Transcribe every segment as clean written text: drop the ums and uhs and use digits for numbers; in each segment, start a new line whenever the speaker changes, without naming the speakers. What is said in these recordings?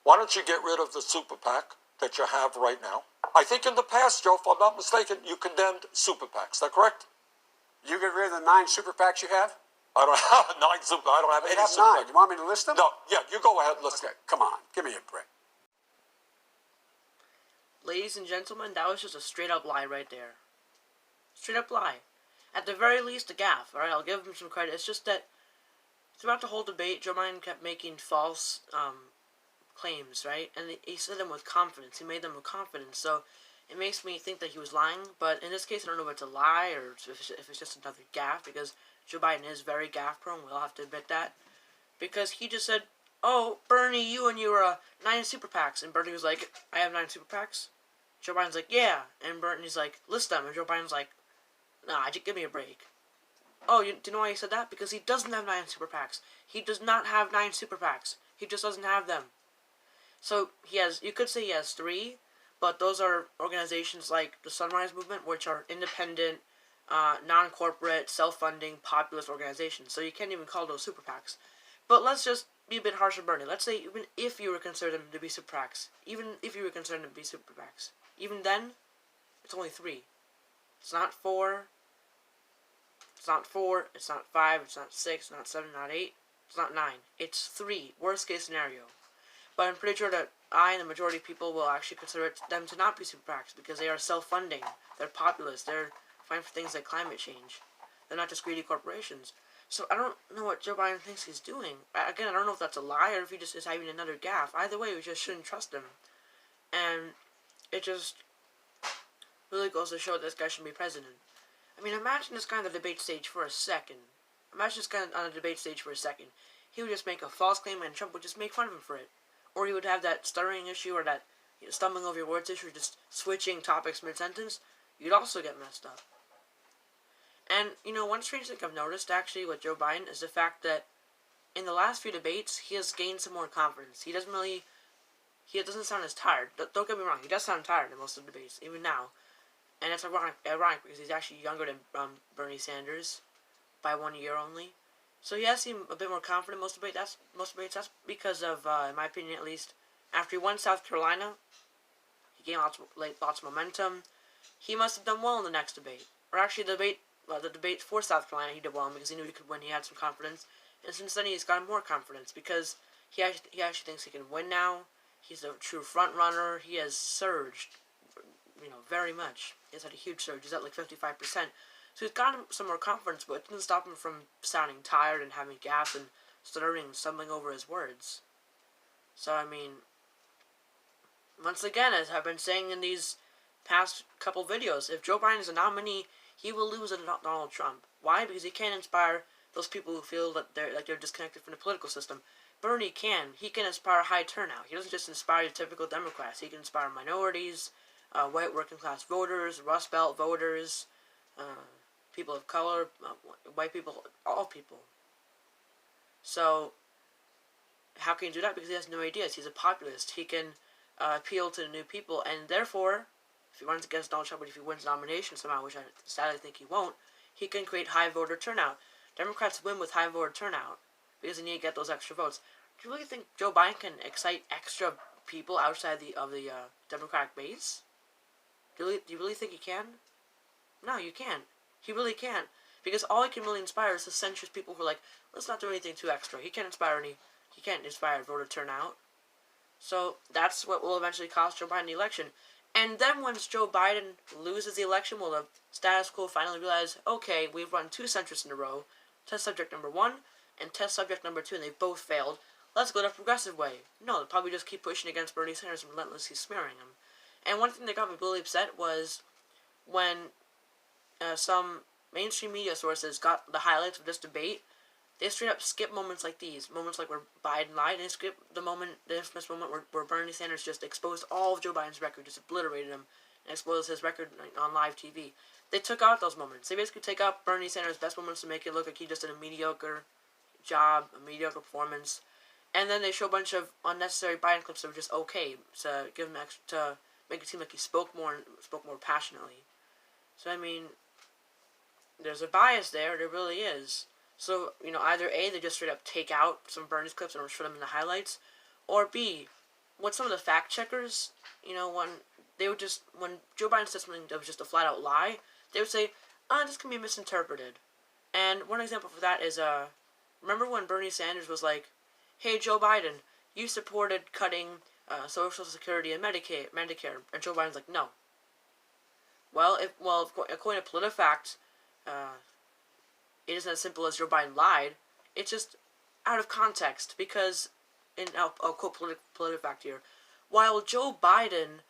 Why don't you get rid of the super PAC that you have right now? I think in the past, Joe, if I'm not mistaken, you condemned super PACs. Is that correct?
You get rid of the 9 super PACs you have?
I don't have 9 super. I don't have any super
9.
PACs.
You want me to list them?
No. Yeah, you go ahead and list them.
Okay, come on. Give me a break.
Ladies and gentlemen, that was just a straight up lie right there. Straight up lie. At the very least, a gaffe. Alright, I'll give him some credit. It's just that throughout the whole debate, Joe Biden kept making false claims, right? And he said them with confidence. He made them with confidence. So it makes me think that he was lying. But in this case, I don't know if it's a lie or if it's just another gaffe, because Joe Biden is very gaffe prone. We'll have to admit that. Because he just said, "Oh, Bernie, you and your 9 super PACs." And Bernie was like, "I have 9 super PACs?" Joe Biden's like, "Yeah." And Bernie's like, "List them." And Joe Biden's like, "Nah, just give me a break." Oh, do you know why he said that? Because he doesn't have 9 super PACs. He does not have 9 super PACs. He just doesn't have them. So he has, you could say he has 3, but those are organizations like the Sunrise Movement, which are independent, non-corporate, self-funding, populist organizations. So you can't even call those super PACs. But let's just be a bit harsh on Bernie. Let's say even if you were considered them to be super PACs, even then, it's only 3. It's not 4. It's not 4. It's not 5. It's not 6. Not 7. Not 8. It's not 9. It's 3. Worst case scenario. But I'm pretty sure that I and the majority of people will actually consider them to not be super PACs because they are self-funding. They're populist. They're fighting for things like climate change. They're not just greedy corporations. So I don't know what Joe Biden thinks he's doing. Again, I don't know if that's a lie or if he just is having another gaffe. Either way, we just shouldn't trust him. And it just really goes to show that this guy should be president. I mean, imagine this guy on the debate stage for a second. He would just make a false claim and Trump would just make fun of him for it. Or he would have that stuttering issue or that stumbling over your words issue, just switching topics mid-sentence. You'd also get messed up. And, one strange thing I've noticed, actually, with Joe Biden is the fact that in the last few debates, he has gained some more confidence. He doesn't sound as tired. Don't get me wrong, he does sound tired in most of the debates, even now. And it's ironic because he's actually younger than Bernie Sanders by 1 year only. So he has seemed a bit more confident most debates. That's because of, in my opinion at least, after he won South Carolina, he gained lots of momentum. He must have done well in the next debate. Or actually, the debate for South Carolina, he did well because he knew he could win. He had some confidence, and since then he's gotten more confidence because he actually thinks he can win now. He's a true front runner. He has surged, very much. He's had a huge surge. He's at like 55%. So he's gotten some more confidence, but it didn't stop him from sounding tired and having gaps and stuttering and stumbling over his words. So I mean, once again, as I've been saying in these past couple videos, if Joe Biden is a nominee, he will lose to Donald Trump. Why? Because he can't inspire those people who feel that they're disconnected from the political system. Bernie can. He can inspire high turnout. He doesn't just inspire the typical Democrats. He can inspire minorities, white working class voters, Rust Belt voters, people of color, white people, all people. So, how can he do that? Because he has no ideas. He's a populist. He can appeal to the new people, and therefore, if he runs against Donald Trump, but if he wins the nomination somehow, which I sadly think he won't, he can create high voter turnout. Democrats win with high voter turnout because they need to get those extra votes. Do you really think Joe Biden can excite extra people outside of the Democratic base? Do you really think he can? No, you can't. He really can't. Because all he can really inspire is the centrist people who are like, let's not do anything too extra. He can't inspire voter turnout. So that's what will eventually cost Joe Biden the election. And then once Joe Biden loses the election, will the status quo finally realize, okay, we've run 2 centrists in a row, test subject number 1 and test subject number 2, and they both failed. Let's go the progressive way. No, they'll probably just keep pushing against Bernie Sanders and relentlessly smearing him. And one thing that got me really upset was when some mainstream media sources got the highlights of this debate, they straight up skip moments like these. Moments like where Biden lied, and they skip the infamous moment where Bernie Sanders just exposed all of Joe Biden's record, just obliterated him, and exposed his record on live TV. They took out those moments. They basically take out Bernie Sanders' best moments to make it look like he just did a mediocre job, a mediocre performance. And then they show a bunch of unnecessary Biden clips that were just okay to give him to make it seem like he spoke more passionately. So I mean, there's a bias there. There really is. So, either A, they just straight up take out some Bernie's clips and show them in the highlights, or B, what some of the fact checkers, when they would just, when Joe Biden said something that was just a flat out lie, they would say, this can be misinterpreted. And one example for that is, remember when Bernie Sanders was like, hey, Joe Biden, you supported cutting Social Security and Medicare, and Joe Biden's like, no. Well, according to PolitiFact, it isn't as simple as Joe Biden lied. It's just out of context, because, and I'll quote PolitiFact here, while Joe Biden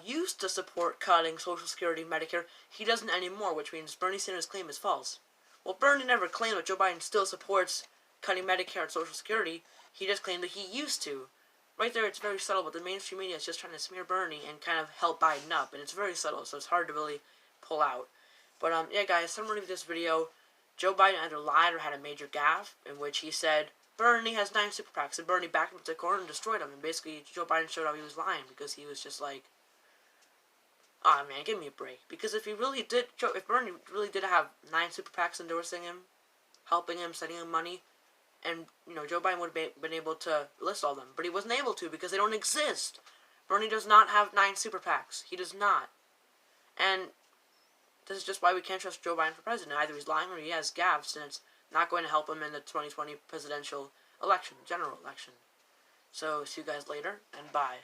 used to support cutting Social Security and Medicare, he doesn't anymore, which means Bernie Sanders' claim is false. Well, Bernie never claimed that Joe Biden still supports cutting Medicare and Social Security. He just claimed that he used to. Right there, it's very subtle, but the mainstream media is just trying to smear Bernie and kind of help Biden up, and it's very subtle, so it's hard to really pull out. But, yeah, guys, summary of this video, Joe Biden either lied or had a major gaffe, in which he said, Bernie has 9 super PACs, and Bernie backed him to the corner and destroyed him, and basically Joe Biden showed how he was lying, because he was just like, aw, man, give me a break. Because if Bernie really did have 9 super PACs endorsing him, helping him, sending him money, and, Joe Biden would have been able to list all of them. But he wasn't able to because they don't exist. Bernie does not have 9 super PACs. He does not. And this is just why we can't trust Joe Biden for president. Either he's lying or he has gaffes, and it's not going to help him in the 2020 presidential election, general election. So, see you guys later, and bye.